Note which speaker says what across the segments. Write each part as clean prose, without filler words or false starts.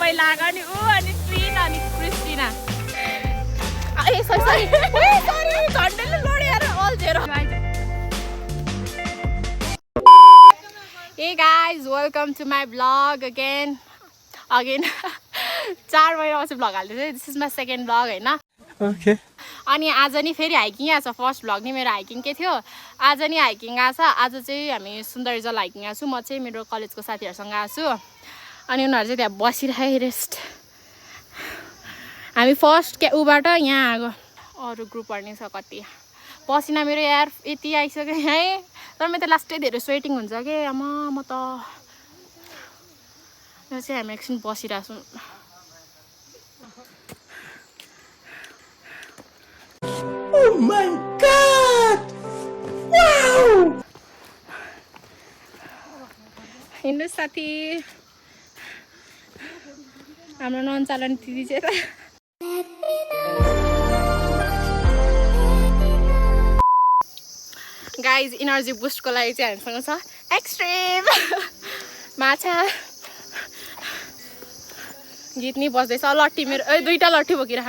Speaker 1: पहिलाको अनि ऊ अनि ट्विन अनि क्रिस्टिना ए सरी झन्डैले लडेर अल्झेर Hey guys, welcome to my vlog again 4 महिनापछि भ्लग हाल्दैछु this is my second vlog होइन
Speaker 2: ओके
Speaker 1: अनि आज नि फेरि हाइकिङ आएको छ फर्स्ट भ्लग नि मेरो हाइकिङ के थियो आज नि हाइकिङ आएको छ आज चाहिँ हामी सुन्दरीजल हाइकिङ आएको छु म चाहिँ मेरो कलेजको साथीहरूसँग आएको छु अनि उनीहरू चाहिँ त्यहाँ बसिरहेको रेस्ट हामी फर्स्ट उबाट यहाँ आएको अरू ग्रुपहरू नि छ कति पसिना मेरो यार यति आइसक्यो है तर मेरो त लास्टै धेरै स्वेटिङ हुन्छ कि आमा म त यो चाहिँ हामी एकछिन बसिरहेको छौँ
Speaker 2: Oh my god! Wow!
Speaker 1: हिँड्नु साथी हाम्रो नन्चालन दिदी चाहिँ त गाइज इनर्जी बुस्टको लागि चाहिँ हामीसँग छ एक्सट्रिम माछा गीत नि बस्दैछ लट्ठी मेरो दुईटा लट्ठी बोकिरह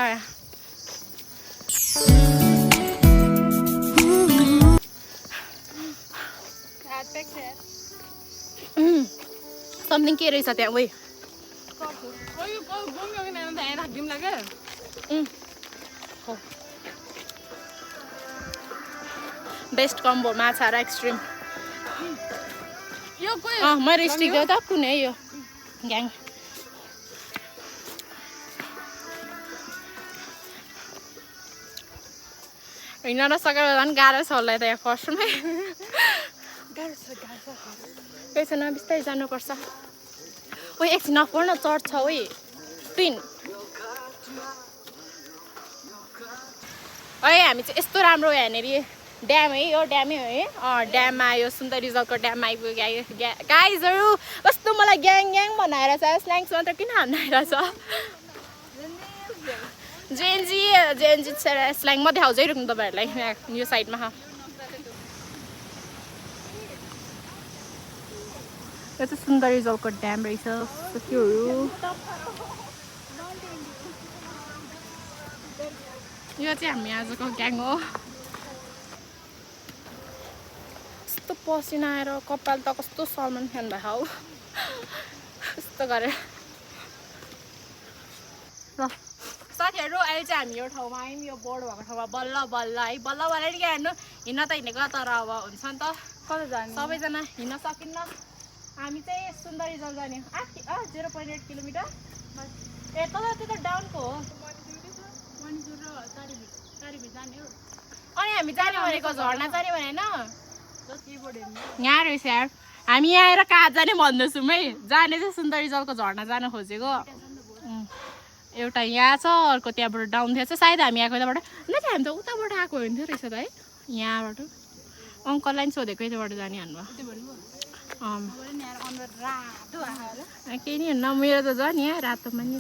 Speaker 1: समथिङ के रहेछ त्यहाँ उयो बेस्ट कम्बो माछा र एक्सट्रिम मेरो स्टिक हो त कुनै यो ग्याङ हिँड्न नसकेर झन् गाह्रो छ होला त यहाँ फर्स्टमै केही छैन बिस्तारै जानुपर्छ ओ एकछिन नपढ्न चढ्छ ओइ ट्विन हामी चाहिँ यस्तो राम्रो यहाँनिर ड्याम है यो ड्यामै हो है ड्याममा आयो सुन्दरीजलको ड्याम आइपुग्यो गाइजहरू कस्तो मलाई ग्याङ ग्याङ बनाएर छ स्ल्याङ्स मात्र किन हान्नु छ जेएनजी स्ल्याङ म देखाउँछु है रुक्नु तपाईँहरूलाई यो साइडमा यो चाहिँ सुन्दरीजलको ड्याम रहेछ त्योहरू यो चाहिँ हामी आजको ग्याङ हो कस्तो पसिना आएर कपाल त कस्तो सलमान खान भएको हौ कस्तो गरेर ल साथीहरू अहिले चाहिँ हामी यो ठाउँमा आयौँ यो बोर्ड भएको ठाउँमा बल्ल बल्ल है बल्ल बल्ल नि हेर्नु हिँड्न त हिँडेको तर अब हुन्छ नि त कता जाने सबैजना हिँड्न सकिन्न हामी चाहिँ सुन्दरीजल जाने 0.8 किलोमिटर ए तल त्यो त डाउनको हो अनि हामी जाने भनेको झर्ना जाने भने होइन यहाँ रहेछ यार हामी यहाँ आएर कहाँ जाने भन्दैछौँ है जाने चाहिँ सुन्दरीजलको झर्ना जान खोजेको एउटा यहाँ छ अर्को त्यहाँबाट डाउन थियो सायद हामी आएको यताबाट न हामी त उताबाट आएको हुन्थ्यो रहेछ त है यहाँबाट अङ्कललाई पनि सोधेको यताबाट जाने हान्नु केही नि न मेरो त झन् यहाँ रातोमा नि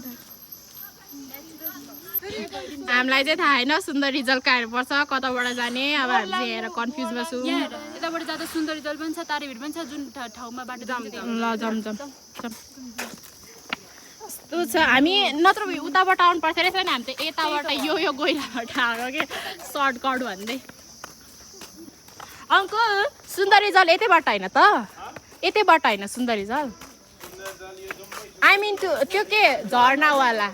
Speaker 1: हामीलाई चाहिँ थाहा होइन सुन्दरीजल कहाँ पर्छ कताबाट जाने अब हामी चाहिँ हेरेर कन्फ्युजमा छौँ
Speaker 3: यताबाट जाँदा सुन्दरीजल पनि छ तारेभिर पनि छ जुन ठाउँमा बाटो
Speaker 1: ल जम कस्तो छ हामी नत्र उताबाट आउनु पर्थ्यो रहेछ नि हामी त यताबाट यो गइरहेबाट आएको कि सर्टकट भन्दै अङ्कल सुन्दरीजल यतैबाट होइन त यतैबाट होइन सुन्दरीजल आई मिन त्यो के झर्नावाला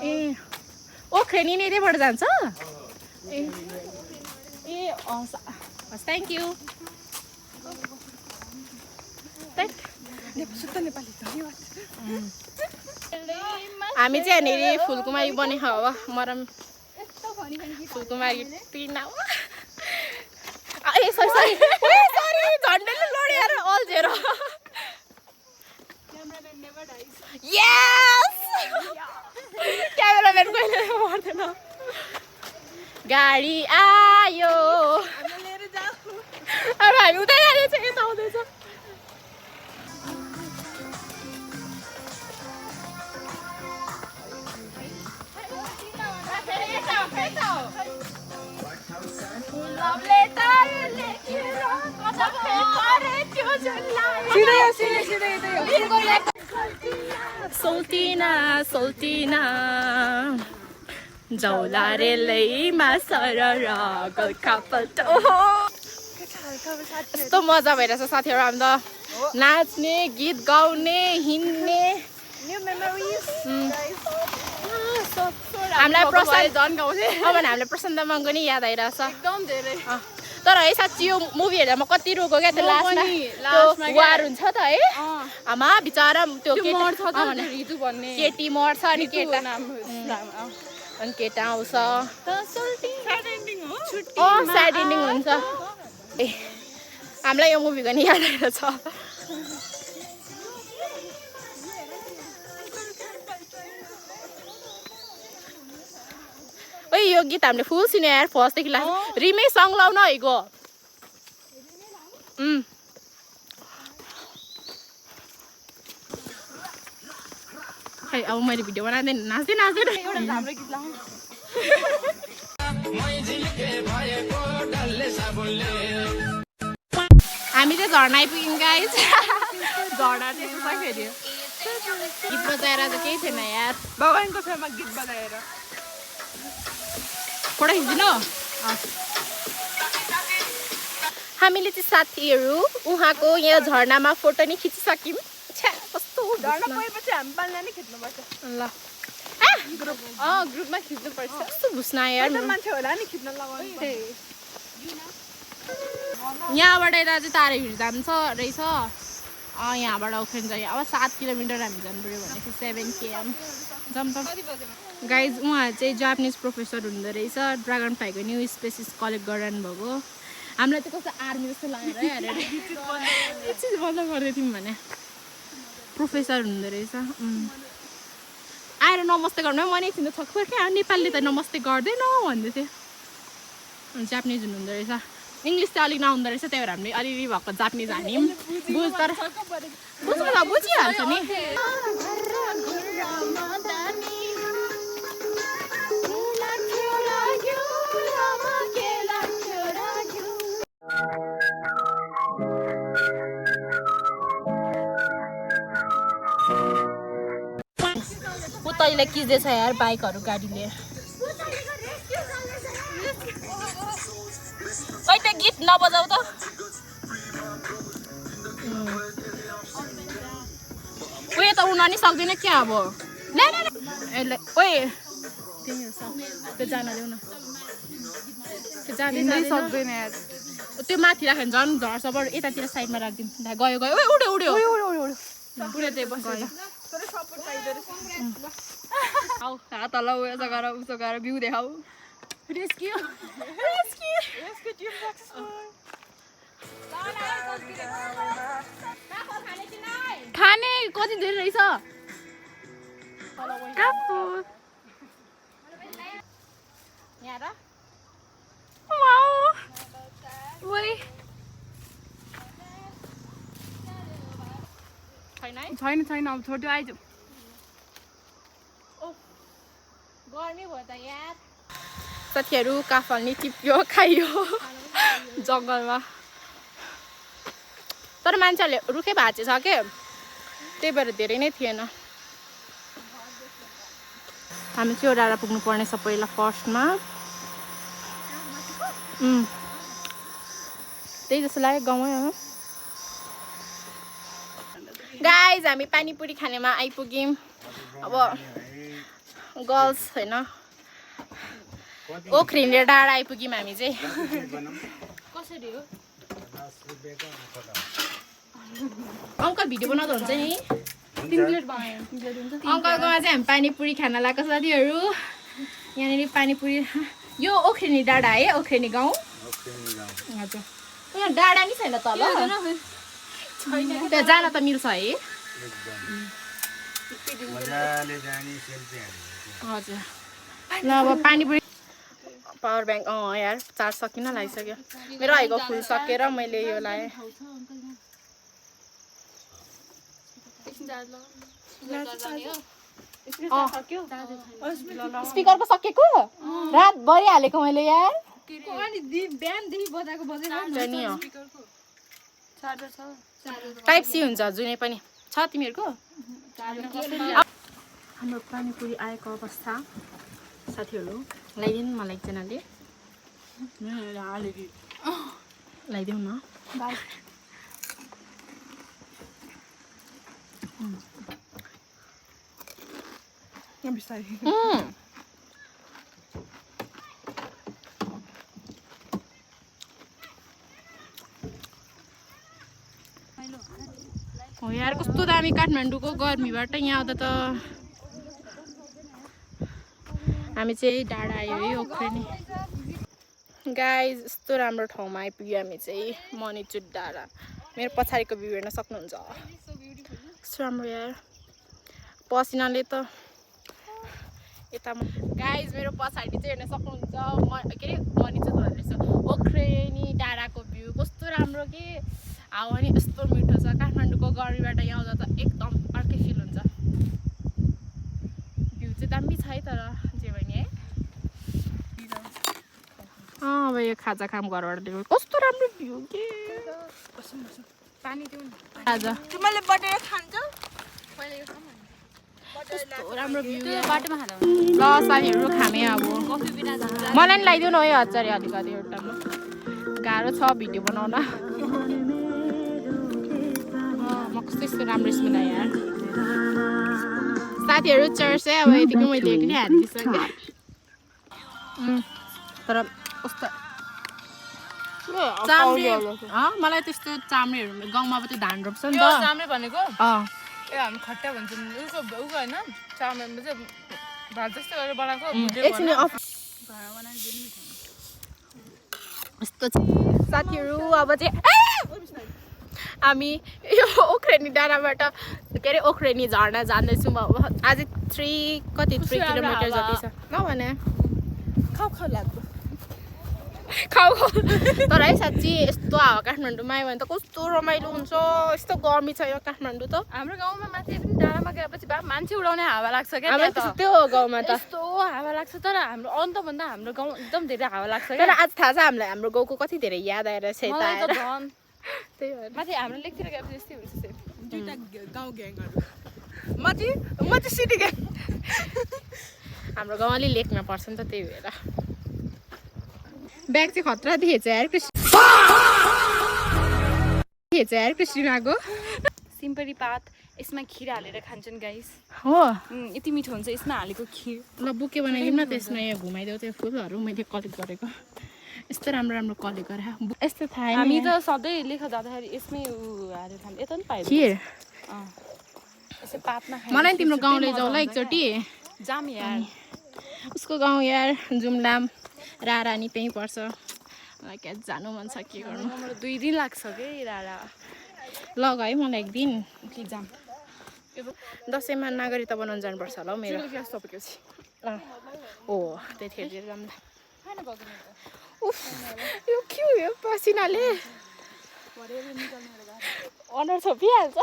Speaker 1: ए ओख्रेनी नि यतैबाट जान्छ ए हस् थ्याङ्क यू हामी चाहिँ यहाँनिर फुलकुमारी बनेको हो मरम फुलकुमारी पिना ए सरी झन्डैले लडेर अल्झेर क्यामेराम्यान कहिले मर्दैन गाडी आयो अब हामी उतै जानेछ यता आउँदैछ फुलले तार लेखेर सोल्टिना सोल्टिना जौला रेलैमा सरर गोर्खापल्ट यस्तो मजा भइरहेछ साथीहरू हामी त नाच्ने गीत गाउने हिँड्ने हामीलाई प्रशान्त मङ्गो नि याद आइरहेछ
Speaker 3: एकदम धेरै
Speaker 1: तर है साँच्ची यो मुभी हेरेर म कति रोको क्या त्यो लास्टमा वार हुन्छ त है आमा बिचरा त्यो केटी मर्छ अनि केटा अनि केटा आउँछ स्याड एन्डिङ हुन्छ ए हामीलाई यो मुभीको नि याद आइरहेछ ओइ यो गीत हामीले फुल सुन्यो यार फर्स्टदेखि लास्ट रिमे सङ लाउन है गो खै अब मैले भिडियो बनाउँदै नाच्दै नाच्दै
Speaker 3: एउटा राम्रो गीत लाउँ
Speaker 1: हामी चाहिँ झर्ना आइपुग्यौँ गाइस झर्ना चाहिँ सक्यो गीत बजाएर त केही थिएन यार
Speaker 3: भगवानको छेउमा गीत बजाएर
Speaker 1: फोटो खिच्दिनु हामीले चाहिँ साथीहरू उहाँको यहाँ झर्नामा फोटो नि खिचिसक्यौँ छ्या कस्तो
Speaker 3: झर्ना पुगेपछि हामी पाल्ला नै खिच्नुपर्छ
Speaker 1: ल
Speaker 3: ग्रुपमा खिच्नुपर्छ
Speaker 1: कस्तो भुस्ना यार
Speaker 3: मान्छे होला नि खिच्न लगाउने
Speaker 1: यहाँबाट यता चाहिँ तारेभिर जान्छ रहेछ यहाँबाट उफ्रेन जायो अब 7 किलोमिटर हामी जानु पऱ्यो भनेपछि 7 km जम्प गाइज उहाँ चाहिँ जापानिज प्रोफेसर हुँदो रहेछ ड्रागन फ्लाईको न्यू स्पेसिस कलेक्ट गरिरहनु भएको हामीलाई चाहिँ कस्तो आर्मी जस्तो लागेर हेरेर चिज बन्द गर्दै थियौँ भने प्रोफेसर हुँदो रहेछ आएर नमस्ते गर्नु म एकछिन त छक्क क्या नेपालीले त नमस्ते गर्दैन भन्दै थियो जापानिज हुनुहुँदो रहेछ इङ्ग्लिस चाहिँ अलिक नहुँदो रहेछ त्यही भएर हामीले अलिअलि भएको जापानिज हान्यौँ बुझ तर बुझ्नु त बुझिहाल्छ नि उतैले किच्दैछ यार बाइकहरू गाडीले खै त्यो गीत नबजाऊ त उयो त उन नि सक्दैन क्या अब यसले ओए त्यो जान देऊ न त्यो जाँदैन
Speaker 3: सक्दैन यार
Speaker 1: त्यो माथि राख्यो भने झन् झर्छ बरु यतातिर साइडमा राखिदिउँ गयो गयो उयो उड्यो उड्यो उड्यो त्यही बस्यो
Speaker 3: आऊ हात हल्ला यसो गर उसो गर भ्यू देखाऊ
Speaker 1: रेस्क्यु खाने कति धेरै रहेछ यहाँ र
Speaker 3: छैन छैन अब छोटो आइज
Speaker 1: गर्मी भयो त यार साथीहरू काफल नि टिप्यो खाइयो जङ्गलमा तर मान्छेहरूले रुखै भाँचेछ के त्यही भएर धेरै नै थिएन हामी चाहिँ डाँडा पुग्नु पर्नेछ पहिला फर्स्टमा त्यही जस्तो लाग्यो गाउँमै हो गाइज हामी पानीपुरी खानेमा आइपुग्यौँ अब गर्ल्स होइन ओख्रिने डाँडा आइपुग्यौँ हामी चाहिँ कसरी हो अङ्कल भिडियो बनाउँदा हुन्छ नि अङ्कलकोमा चाहिँ हामी पानीपुरी खान लगाएको साथीहरू यहाँनिर पानीपुरी यो ओख्रिने डाँडा है ओख्रिने गाउँ हजुर यहाँ डाँडा नि छैन तल त्यहाँ जान त मिल्छ है हजुर ल अब पानीपुरी पावर ब्याङ्क यार चार्ज सकिन लागिसक्यो मेरो आएको फुल सकेर मैले यो लाएँ स्पिकरको सकेको रातभरि हालेको मैले यार
Speaker 3: बिहानदेखि बजाएको बजेन चार्जर छ
Speaker 1: टाइप सी हुन्छ जुनै पनि छ तिमीहरूको हाम्रो पानीपुरी आएको अवस्था साथीहरू ल्याइदिनु मलाई एकजनाले ल्याइदेऊ न हो यार कस्तो दामी काठमाडौँको गर्मीबाट यहाँ आउँदा त हामी चाहिँ डाँडा आयो है ओख्रेनी गाइज यस्तो राम्रो ठाउँमा आइपुग्यो हामी चाहिँ मणिचुट डाँडा मेरो पछाडिको भ्यू हेर्न सक्नुहुन्छ कस्तो राम्रो यार पसिनाले त यता गाइज मेरो पछाडि चाहिँ हेर्न सक्नुहुन्छ के अरे मणिचुट भन्दैछ ओख्रेनी डाँडाको भ्यू कस्तो राम्रो के हावा नि यस्तो मिठो छ काठमाडौँको गर्मीबाट यहाँ आउँदा त एकदम अर्कै फिल हुन्छ भ्यू चाहिँ दामी छ है तर जे भने है अब यो खाजा काम घरबाट दिएको कस्तो राम्रो भ्यू के
Speaker 3: पानी दिउँ न
Speaker 1: खाजा
Speaker 4: तिमीले बटेर खान्छौ
Speaker 1: कस्तो राम्रो भ्यू
Speaker 3: त्यो बाटोमा खाँदा
Speaker 1: ल साथीहरू खामे अब
Speaker 3: कफी बिना जान्छ
Speaker 1: मलाई नि ल्याइदिउ न है हजारी अलिकति एउटामा गाह्रो छ भिडियो बनाउन म कस्तो यस्तो राम्रो स्मेल यार साथीहरू चर्च चाहिँ अब यतिकै मैले एक्लै हालिदिइसकेँ तर कस्तो चाम्रे मलाई त्यस्तो चाम्रेहरू गाउँमा अब त्यो धान रोप्छ नि त
Speaker 4: चाम्रे भनेको
Speaker 1: अँ
Speaker 4: ए हामी खट्टा भन्छौँ उको होइन चाम्रे चाहिँ भात जस्तो गरेर बनाएको
Speaker 1: एकछिन यस्तो साथीहरू अब चाहिँ हामी यो ओख्रेनी डाँडाबाट के अरे ओख्रेनी झर्ना जाँदैछौँ अब आज 3 किलोमिटर जति छ नभने
Speaker 4: खाउ खाउ लाग्दो
Speaker 1: खाऊ तर है साँच्ची यस्तो हावा काठमाडौँमा आयो भने त कस्तो रमाइलो हुन्छ यस्तो गर्मी छ यो काठमाडौँ त
Speaker 4: हाम्रो गाउँमा माथि पनि डाँडामा गएपछि बा मान्छे उडाउने हावा लाग्छ क्या
Speaker 1: हाम्रो
Speaker 4: त्यहाँ त।
Speaker 1: त्यो गाउँमा त
Speaker 4: यस्तो हावा लाग्छ तर हाम्रो अन्तभन्दा हाम्रो गाउँ एकदम धेरै हावा लाग्छ
Speaker 1: तर
Speaker 4: क्या
Speaker 1: आज थाहा छ हामीलाई हाम्रो गाउँको कति धेरै याद आएर छ यता
Speaker 4: मलाई त
Speaker 1: आएर
Speaker 4: झन्
Speaker 1: त्यही भएर
Speaker 4: माथि हाम्रो लेकतिर गएपछि यस्तै हुन्छ सेम
Speaker 3: दुईटा गाउँ ग्याङहरू
Speaker 4: म चाहिँ सिटी ग्याङ
Speaker 1: हाम्रो गाउँ अलि लेकमा पर्छ नि त त्यही भएर ब्याग चाहिँ खतरा देखेछ यार क्रिस्टिनाको
Speaker 3: सिम्पली पात यसमा खिर हालेर खान्छन् गाइस
Speaker 1: हो
Speaker 3: यति मिठो हुन्छ यसमा हालेको खिर
Speaker 1: ल बुके बनाइदिउँ न त्यसमा यहाँ घुमाइदेऊ त्यो फुलहरू मैले कलेक्ट गरेको यस्तो राम्रो राम्रो कलेक्ट गरेर यस्तो थाहा
Speaker 3: हामी त सधैँ लेख जाँदाखेरि यसमै हालेर खान्छ यता पनि पाइन्छ
Speaker 1: खिर
Speaker 3: यसो पातमा
Speaker 1: मलाई नि तिम्रो गाउँ लैजाऊ ल एकचोटि
Speaker 3: जाम यार
Speaker 1: उसको गाउँ यार जुम्लाम रानी त्यहीँ पर्छ मलाई क्या जानु मन छ के गर्नु
Speaker 3: मलाई 2 दिन लाग्छ के रारा
Speaker 1: लग है मलाई एक दिन
Speaker 3: कि जाम
Speaker 1: दसैँमा नागरिकता बनाउनु जानुपर्छ होला हौ मेरो
Speaker 3: सकेपछि
Speaker 1: ओ त्यतिखेर जाउँदा उफ यो के हो यो पसिनाले अनुहार छोपिहाल्छ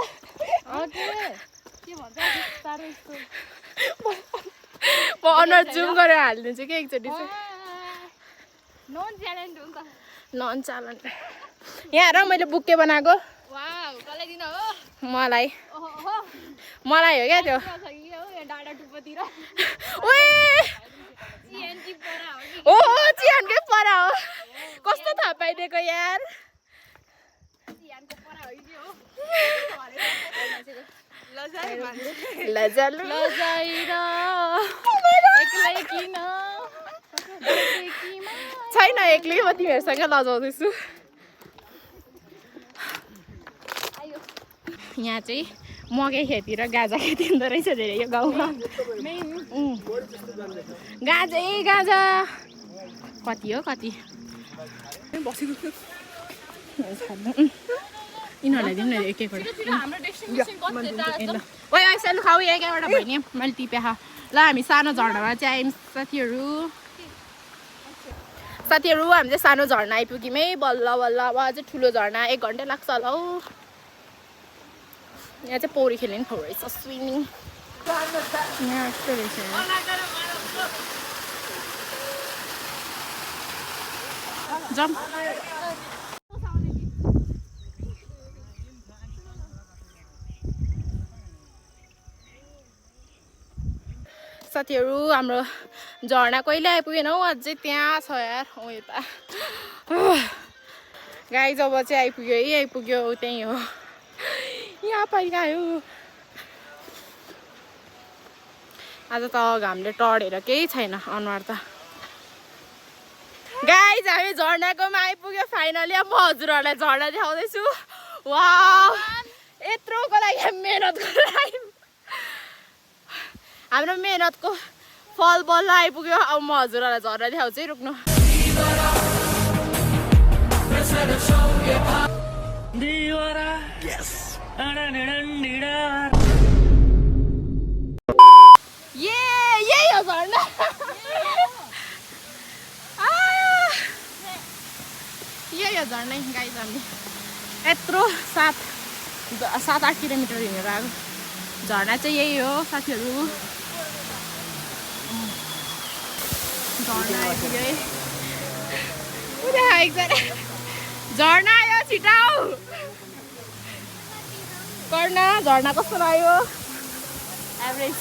Speaker 3: के भन्छ साह्रो यस्तो
Speaker 1: म अनुहार जुम गरेर हालिदिन्छु कि एकचोटि चाहिँ
Speaker 3: नन च्यालेन्ज हो नि त
Speaker 1: नन चालन यहाँ र मैले बुके बनाएको
Speaker 3: वाउ कसलाई दिन हो
Speaker 1: मलाई
Speaker 3: ओहो
Speaker 1: मलाई हो क्या त्यो
Speaker 3: छ कि हो यहाँ डाँडा टुप्पोतिर
Speaker 1: ओए
Speaker 3: सिएनजी परा हो कि
Speaker 1: ओ चिहानकै परा हो कस्तो थाहा पाइदिएको यार
Speaker 3: सिएनको परा हो कि हो
Speaker 1: लजालु
Speaker 3: लजाइर एक्लै किन
Speaker 1: छैन एक्लै म तिमीहरूसँग लजाउँदैछु यहाँ चाहिँ मकै खेती र गाजा खेती हुँदो रहेछ धेरै यो गाउँमा गाजै गाजा कति हो कति यिनीहरूलाई दिउँ न एक एकवटा
Speaker 3: हाम्रो डेस्टिनेसन कति
Speaker 1: ल ओइ ओइ सानो खाऊ एक एकवटा भयो नि मैले टिपे खा ल हामी सानो झर्नामा चाहिँ आयौँ साथीहरू हामी चाहिँ सानो झर्ना आइपुग्यौँ है बल्ल बल्ल अब अझै ठुलो झर्ना 1 घन्टा लाग्छ होला हौ यहाँ चाहिँ पौडी खेल्ने ठाउँ रहेछ स्विमिङ यहाँ यस्तो रहेछ जम्प साथीहरू हाम्रो झर्ना कहिले आइपुगेन हौ अझै त्यहाँ छ यार ओ यता गाई जब चाहिँ आइपुग्यो त्यही हो यहाँ पाइ आयो आज त घामले टढेर केही छैन अनुहार त गाई हामी झर्नाकोमा आइपुग्यो फाइनली अब म हजुरहरूलाई झर्ना देखाउँदैछु वाउ यत्रोको लागि मेहनतको लागि हाम्रो मेहनतको फल बल्ल आइपुग्यो अब म हजुरहरूलाई झर्ना देखाउँछु है रुक्नु यही हो झर्ना यही हो झर्ना गाई हामी यत्रो 7-8 किलोमिटर हिँडेर आएको झर्ना चाहिँ यही हो साथीहरू झर्ना आइपुग्यो है झर्ना आयो छिटाउ गर्न झर्ना कस्तो लाग्यो एभरेज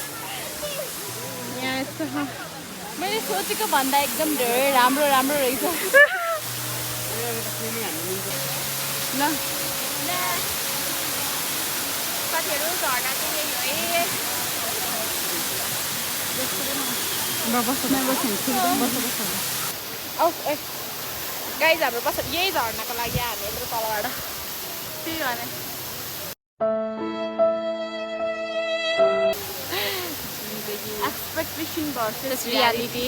Speaker 1: यहाँ यस्तो
Speaker 3: मैले सोचेको भन्दा एकदम धेरै राम्रो रहेछ
Speaker 1: ल साथीहरू झर्ना चाहिँ यही हो गाइज हाम्रो बस यही झर्नाको लागि हामी यत्रो तलबाट त्यही भने एक्सपेक्टेसन भर्सेस रियालिटी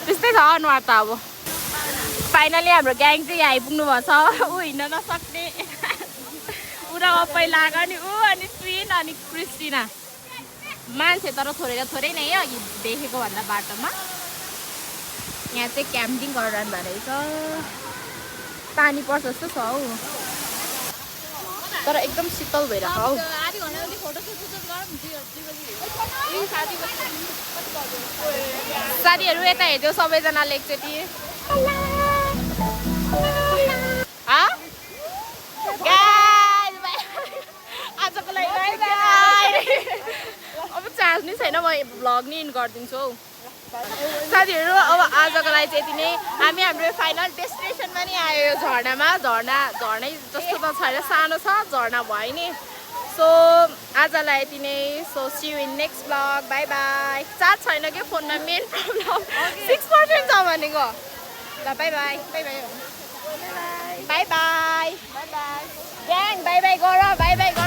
Speaker 1: त्यस्तै छ अनुहार त अब फाइनली हाम्रो ग्याङ चाहिँ यहाँ आइपुग्नु भएको छ ऊ हिँड्न नसक्ने ऊ र पहिला आएको नि ऊ अनि ट्विन अनि क्रिस्टिना मान्छे तर थोरै नै है अघि देखेको भन्दा बाटोमा यहाँ चाहिँ क्याम्पिङ गरिरहनु भएको रहेछ पानी पर्छ जस्तो छ हौ तर एकदम शीतल भइरहेको हौ साथीहरू यता हेर्यो सबैजनाले एकचोटि आजको लागि अब चार्ज नै छैन म भ्लग नि इन गरिदिन्छु हौ साथीहरू अब आजको लागि चाहिँ यति नै हामी हाम्रो फाइनल डेस्टिनेसनमा नि आयो यो झर्नामा झर्नै जस्तो त छैन सानो छ झर्ना भयो नि सो आजलाई यति नै so see you in next vlog bye bye charge छैन कि फोनमा मेन प्रब्लम 6% छ भनेको ल bye bye bye bye bye bye bye bye gang bye bye गर